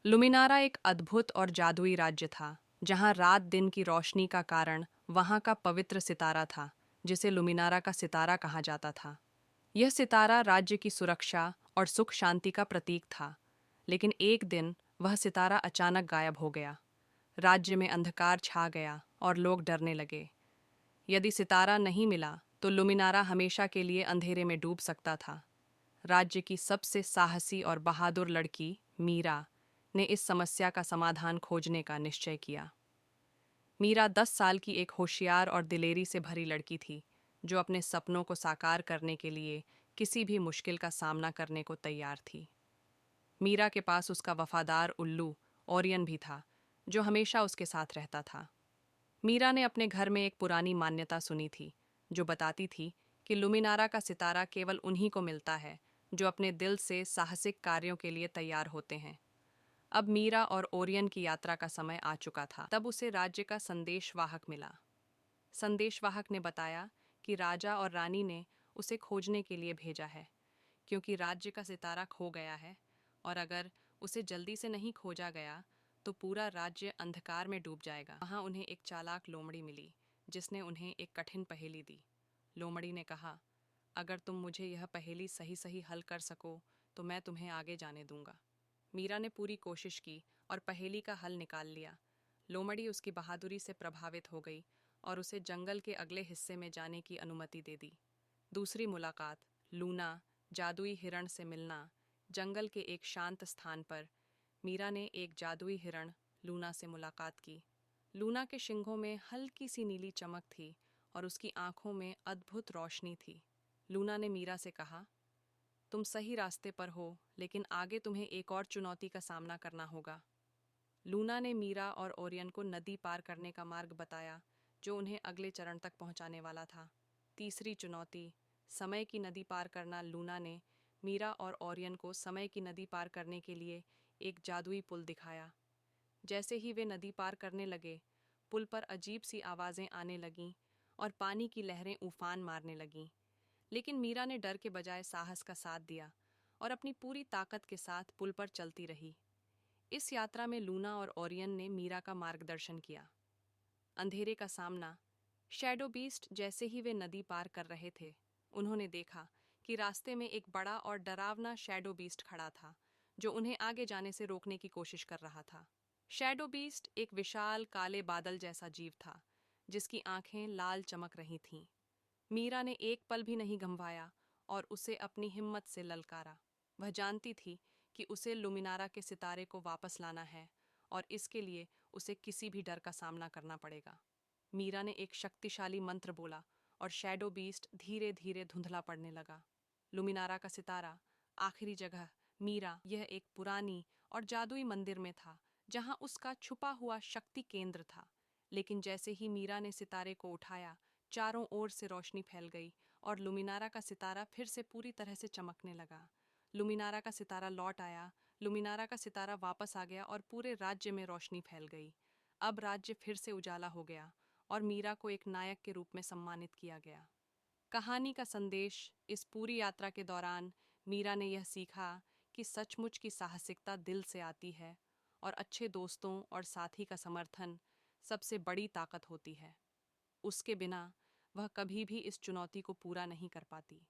लुमिनारा एक अद्भुत और जादुई राज्य था, जहां रात दिन की रोशनी का कारण वहां का पवित्र सितारा था, जिसे लुमिनारा का सितारा कहा जाता था। यह सितारा राज्य की सुरक्षा और सुख शांति का प्रतीक था। लेकिन एक दिन वह सितारा अचानक गायब हो गया। राज्य में अंधकार छा गया और लोग डरने लगे। यदि सितारा नहीं मिला तो लुमिनारा हमेशा के लिए अंधेरे में डूब सकता था। राज्य की सबसे साहसी और बहादुर लड़की मीरा ने इस समस्या का समाधान खोजने का निश्चय किया। मीरा 10 साल की एक होशियार और दिलेरी से भरी लड़की थी, जो अपने सपनों को साकार करने के लिए किसी भी मुश्किल का सामना करने को तैयार थी। मीरा के पास उसका वफादार उल्लू ओरियन भी था, जो हमेशा उसके साथ रहता था। मीरा ने अपने घर में एक पुरानी मान्यता सुनी थी, जो बताती थी कि लुमिनारा का सितारा केवल उन्हीं को मिलता है जो अपने दिल से साहसिक कार्यों के लिए तैयार होते हैं। अब मीरा और ओरियन की यात्रा का समय आ चुका था। तब उसे राज्य का संदेशवाहक मिला। संदेशवाहक ने बताया कि राजा और रानी ने उसे खोजने के लिए भेजा है, क्योंकि राज्य का सितारा खो गया है और अगर उसे जल्दी से नहीं खोजा गया तो पूरा राज्य अंधकार में डूब जाएगा। वहाँ उन्हें एक चालाक लोमड़ी मिली, जिसने उन्हें एक कठिन पहेली दी। लोमड़ी ने कहा, अगर तुम मुझे यह पहेली सही सही हल कर सको तो मैं तुम्हें आगे जाने दूंगा। मीरा ने पूरी कोशिश की और पहेली का हल निकाल लिया। लोमड़ी उसकी बहादुरी से प्रभावित हो गई और उसे जंगल के अगले हिस्से में जाने की अनुमति दे दी। दूसरी मुलाकात, लूना, जादुई हिरण से मिलना। जंगल के एक शांत स्थान पर मीरा ने एक जादुई हिरण लूना से मुलाकात की। लूना के शिंगों में हल्की सी नीली चमक थी और उसकी आंखों में अद्भुत रोशनी थी। लूना ने मीरा से कहा, तुम सही रास्ते पर हो, लेकिन आगे तुम्हें एक और चुनौती का सामना करना होगा। लूना ने मीरा और ओरियन को नदी पार करने का मार्ग बताया, जो उन्हें अगले चरण तक पहुंचाने वाला था। तीसरी चुनौती, समय की नदी पार करना। लूना ने मीरा और ओरियन को समय की नदी पार करने के लिए एक जादुई पुल दिखाया। जैसे ही वे नदी पार करने लगे, पुल पर अजीब सी आवाज़ें आने लगीं और पानी की लहरें उफान मारने लगीं। लेकिन मीरा ने डर के बजाय साहस का साथ दिया और अपनी पूरी ताकत के साथ पुल पर चलती रही। इस यात्रा में लूना और ओरियन ने मीरा का मार्गदर्शन किया। अंधेरे का सामना। Shadow beast. जैसे ही वे नदी पार कर रहे थे, उन्होंने देखा कि रास्ते में एक बड़ा और डरावना शैडो बीस्ट खड़ा था, जो उन्हें आगे जाने से रोकने की कोशिश कर रहा था। शैडो बीस्ट एक विशाल काले बादल जैसा जीव था, जिसकी आंखें लाल चमक रही थीं। मीरा ने एक पल भी नहीं गंवाया और उसे अपनी हिम्मत से ललकारा। वह जानती थी कि उसे लुमिनारा के सितारे को वापस लाना है और इसके लिए उसे किसी भी डर का सामना करना पड़ेगा। मीरा ने एक शक्तिशाली मंत्र बोला और शैडो बीस्ट धीरे धीरे धुंधला पड़ने लगा। लुमिनारा का सितारा, आखिरी जगह। मीरा, यह एक पुरानी और जादुई मंदिर में था, जहां उसका छुपा हुआ शक्ति केंद्र था। लेकिन जैसे ही मीरा ने सितारे को उठाया, चारों ओर से रोशनी फैल गई और लुमिनारा का सितारा फिर से पूरी तरह से चमकने लगा। लुमिनारा का सितारा लौट आया। लुमिनारा का सितारा वापस आ गया और पूरे राज्य में रोशनी फैल गई। अब राज्य फिर से उजाला हो गया और मीरा को एक नायक के रूप में सम्मानित किया गया। कहानी का संदेश। इस पूरी यात्रा के दौरान मीरा ने यह सीखा कि सचमुच की साहसिकता दिल से आती है और अच्छे दोस्तों और साथी का समर्थन सबसे बड़ी ताकत होती है। उसके बिना वह कभी भी इस चुनौती को पूरा नहीं कर पाती।